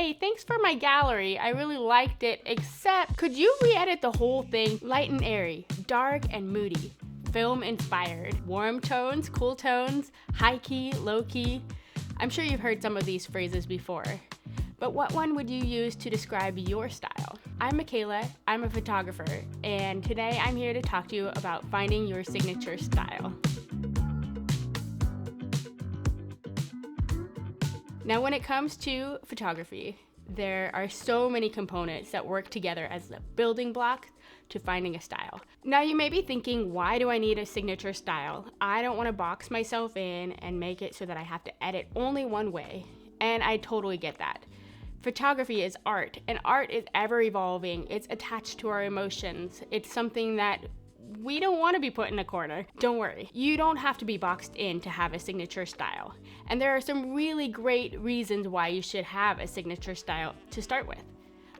hey, thanks for my gallery, I really liked it, except could you re-edit the whole thing? Light and airy, dark and moody, film inspired, warm tones, cool tones, high key, low key. I'm sure you've heard some of these phrases before, but what one would you use to describe your style? I'm Michaela, I'm a photographer, and today I'm here to talk to you about finding your signature style. Now, when it comes to photography, there are so many components that work together as the building block to finding a style. Now, you may be thinking, why do I need a signature style? I don't want to box myself in and make it so that I have to edit only one way. And I totally get that. Photography is art, and art is ever evolving. It's attached to our emotions. It's something that we don't want to be put in a corner. Don't worry, you don't have to be boxed in to have a signature style. And there are some really great reasons why you should have a signature style to start with.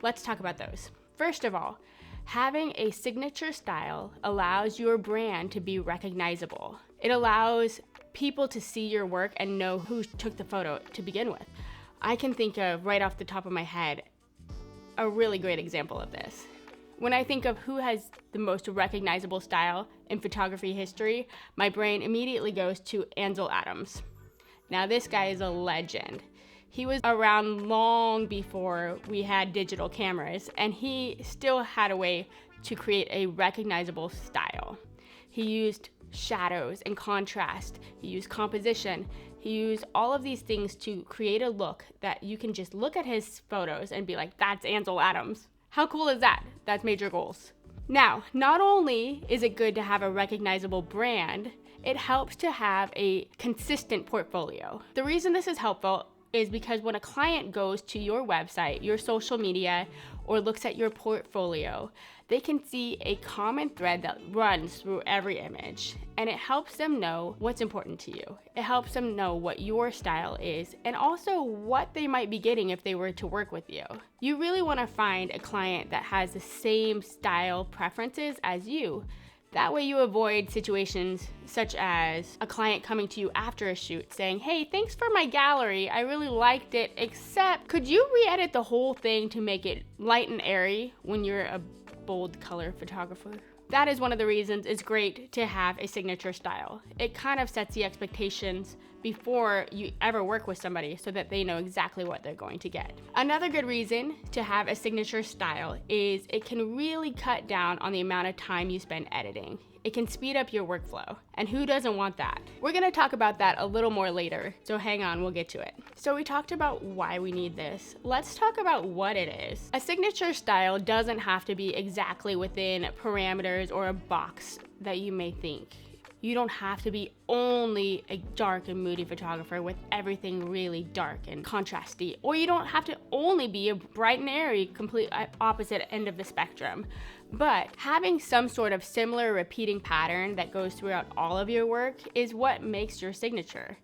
Let's talk about those. First of all, having a signature style allows your brand to be recognizable. It allows people to see your work and know who took the photo to begin with. I can think of, right off the top of my head, a really great example of this. When I think of who has the most recognizable style in photography history, my brain immediately goes to Ansel Adams. Now, this guy is a legend. He was around long before we had digital cameras, and he still had a way to create a recognizable style. He used shadows and contrast. He used composition. He used all of these things to create a look that you can just look at his photos and be like, that's Ansel Adams. How cool is that? That's major goals. Now, not only is it good to have a recognizable brand, it helps to have a consistent portfolio. The reason this is helpful is because when a client goes to your website, your social media, or looks at your portfolio, they can see a common thread that runs through every image, and it helps them know what's important to you. It helps them know what your style is, and also what they might be getting if they were to work with you. You really want to find a client that has the same style preferences as you. That way you avoid situations such as a client coming to you after a shoot saying, hey, thanks for my gallery, I really liked it, except could you re-edit the whole thing to make it light and airy when you're a bold color photographer? That is one of the reasons it's great to have a signature style. It kind of sets the expectations before you ever work with somebody so that they know exactly what they're going to get. Another good reason to have a signature style is it can really cut down on the amount of time you spend editing. It can speed up your workflow, and who doesn't want that? We're gonna talk about that a little more later, so hang on, we'll get to it. So we talked about why we need this. Let's talk about what it is. A signature style doesn't have to be exactly within parameters or a box that you may think. You don't have to be only a dark and moody photographer with everything really dark and contrasty, or you don't have to only be a bright and airy, complete opposite end of the spectrum. But having some sort of similar repeating pattern that goes throughout all of your work is what makes your signature.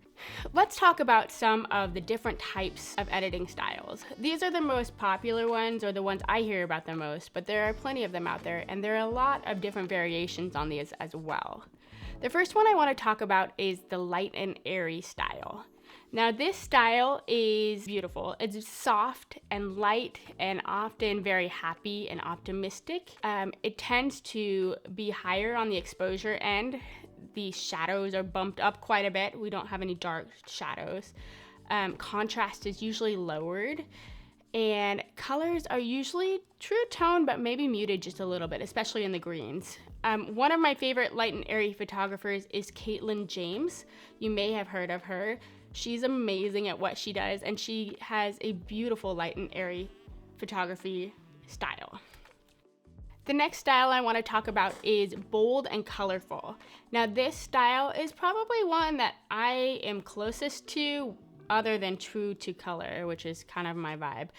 Let's talk about some of the different types of editing styles. These are the most popular ones, or the ones I hear about the most, but there are plenty of them out there, and there are a lot of different variations on these as well. The first one I want to talk about is the light and airy style. Now, this style is beautiful. It's soft and light and often very happy and optimistic. It tends to be higher on the exposure end. The shadows are bumped up quite a bit. We don't have any dark shadows. Contrast is usually lowered, and colors are usually true tone, but maybe muted just a little bit, especially in the greens. One of my favorite light and airy photographers is Caitlin James. You may have heard of her. She's amazing at what she does, and she has a beautiful light and airy photography style. The next style I want to talk about is bold and colorful. Now, this style is probably one that I am closest to, other than true to color, which is kind of my vibe.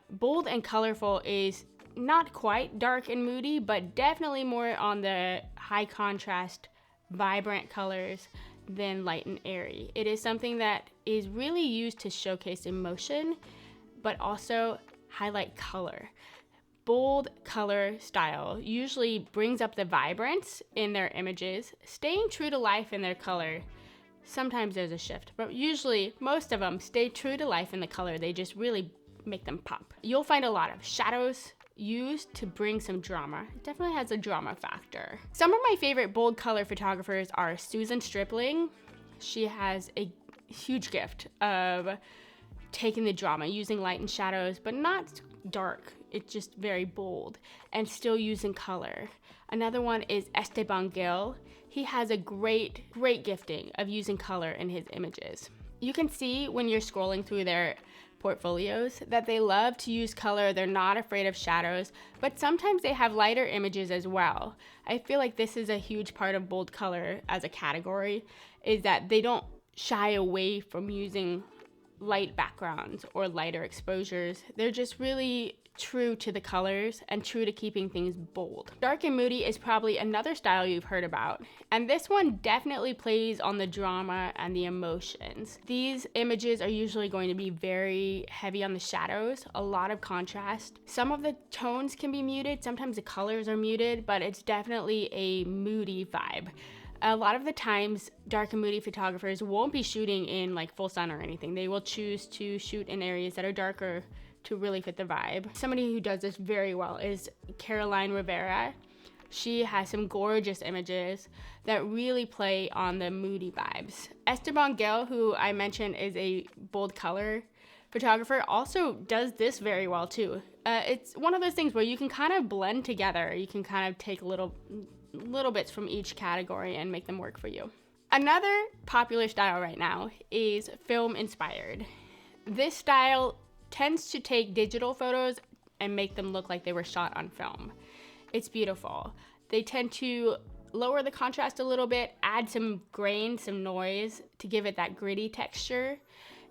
Bold and colorful is not quite dark and moody, but definitely more on the high contrast, vibrant colors than light and airy. It is something that is really used to showcase emotion, but also highlight color. Bold color style usually brings up the vibrance in their images, staying true to life in their color. Sometimes there's a shift, but usually most of them stay true to life in the color. They just really make them pop. You'll find a lot of shadows used to bring some drama. It definitely has a drama factor. Some of my favorite bold color photographers are Susan Stripling. She has a huge gift of taking the drama, using light and shadows, but not dark. It's just very bold and still using color. Another one is Esteban Gil. He has a great gifting of using color in his images. You can see when you're scrolling through their portfolios that they love to use color. They're not afraid of shadows, but sometimes they have lighter images as well. I feel like this is a huge part of bold color as a category, is that they don't shy away from using light backgrounds or lighter exposures. They're just really true to the colors and true to keeping things bold. Dark and moody is probably another style you've heard about, and this one definitely plays on the drama and the emotions. These images are usually going to be very heavy on the shadows, a lot of contrast. Some of the tones can be muted, sometimes the colors are muted, but it's definitely a moody vibe. A lot of the times, dark and moody photographers won't be shooting in like full sun or anything. They will choose to shoot in areas that are darker to really fit the vibe. Somebody who does this very well is Caroline Rivera. She has some gorgeous images that really play on the moody vibes. Esteban Gil, who I mentioned is a bold color photographer, also does this very well too. It's one of those things where you can kind of blend together. You can kind of take little bits from each category and make them work for you. Another popular style right now is film inspired. This style tends to take digital photos and make them look like they were shot on film. It's beautiful. They tend to lower the contrast a little bit, add some grain, some noise to give it that gritty texture,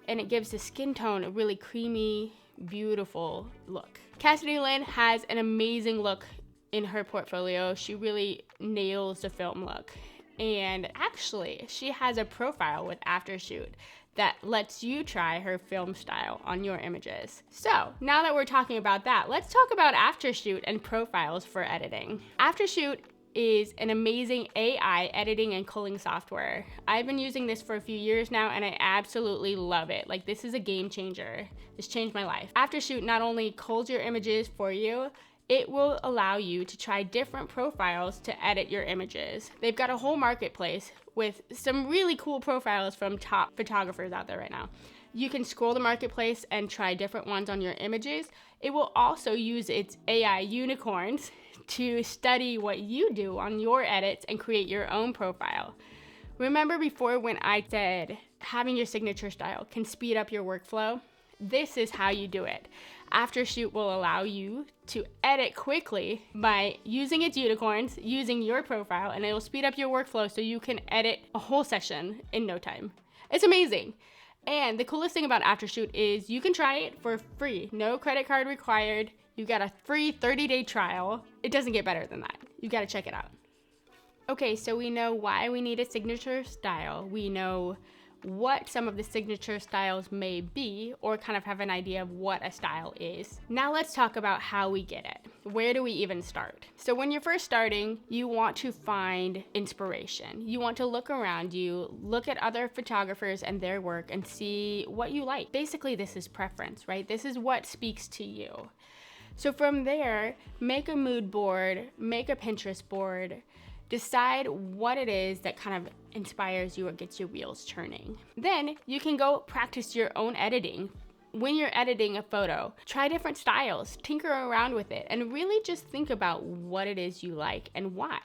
and it gives the skin tone a really creamy, beautiful look. Cassidy Lynn has an amazing look in her portfolio. She really nails the film look. And actually, she has a profile with Aftershoot that lets you try her film style on your images. So now that we're talking about that, let's talk about Aftershoot and profiles for editing. Aftershoot is an amazing AI editing and culling software. I've been using this for a few years now and I absolutely love it. Like, this is a game changer. This changed my life. Aftershoot not only culls your images for you, it will allow you to try different profiles to edit your images. They've got a whole marketplace with some really cool profiles from top photographers out there right now. You can scroll the marketplace and try different ones on your images. It will also use its AI unicorns to study what you do on your edits and create your own profile. Remember before when I said having your signature style can speed up your workflow? This is how you do it. Aftershoot will allow you to edit quickly by using its unicorns, using your profile, and it will speed up your workflow so you can edit a whole session in no time. It's amazing. And the coolest thing about Aftershoot is you can try it for free. No credit card required. You got a free 30-day trial. It doesn't get better than that. You got to check it out. Okay, so we know why we need a signature style. We know what some of the signature styles may be, or kind of have an idea of what a style is. Now let's talk about how we get it. Where do we even start? So when you're first starting, you want to find inspiration. You want to look around you, look at other photographers and their work and see what you like. Basically, this is preference, right? This is what speaks to you. So from there, make a mood board, make a Pinterest board, decide what it is that kind of inspires you or gets your wheels turning. Then you can go practice your own editing. When you're editing a photo, try different styles, tinker around with it, and really just think about what it is you like and why.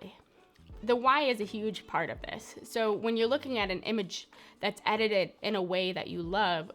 The why is a huge part of this. So when you're looking at an image that's edited in a way that you love,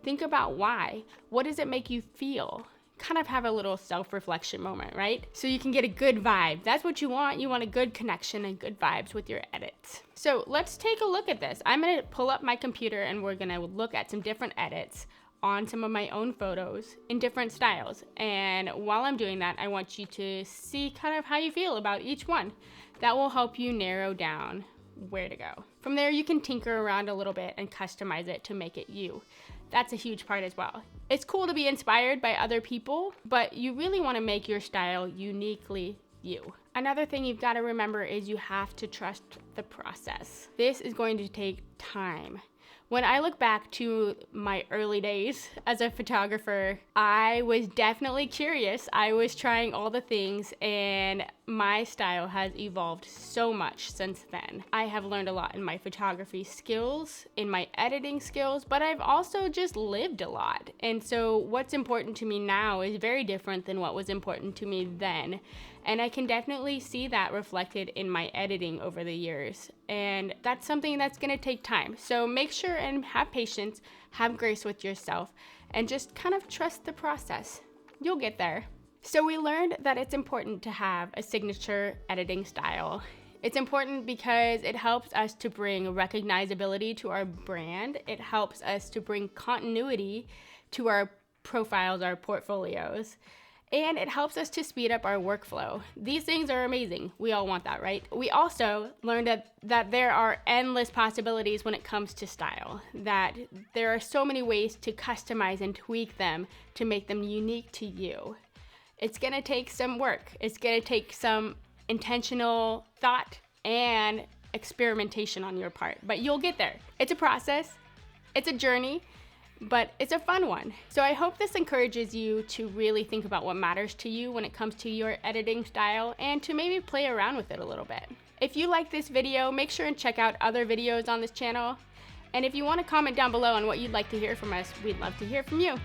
think about why. What does it make you feel? Kind of have a little self-reflection moment, right? So you can get a good vibe. That's what you want. You want a good connection and good vibes with your edits. So let's take a look at this. I'm gonna pull up my computer and we're gonna look at some different edits on some of my own photos in different styles. And while I'm doing that, I want you to see kind of how you feel about each one. That will help you narrow down where to go. From there, you can tinker around a little bit and customize it to make it you. That's a huge part as well. It's cool to be inspired by other people, but you really want to make your style uniquely you. Another thing you've got to remember is you have to trust the process. This is going to take time. When I look back to my early days as a photographer, I was definitely curious. I was trying all the things, and my style has evolved so much since then. I have learned a lot in my photography skills, in my editing skills, but I've also just lived a lot. And so what's important to me now is very different than what was important to me then. And I can definitely see that reflected in my editing over the years. And that's something that's gonna take time. So make sure and have patience, have grace with yourself, and just kind of trust the process. You'll get there. So we learned that it's important to have a signature editing style. It's important because it helps us to bring recognizability to our brand. It helps us to bring continuity to our profiles, our portfolios. And it helps us to speed up our workflow. These things are amazing. We all want that, right? We also learned that there are endless possibilities when it comes to style, that there are so many ways to customize and tweak them to make them unique to you. It's gonna take some work. It's gonna take some intentional thought and experimentation on your part, but you'll get there. It's a process, it's a journey, but it's a fun one. So I hope this encourages you to really think about what matters to you when it comes to your editing style and to maybe play around with it a little bit. If you like this video, make sure and check out other videos on this channel. And if you want to comment down below on what you'd like to hear from us, we'd love to hear from you.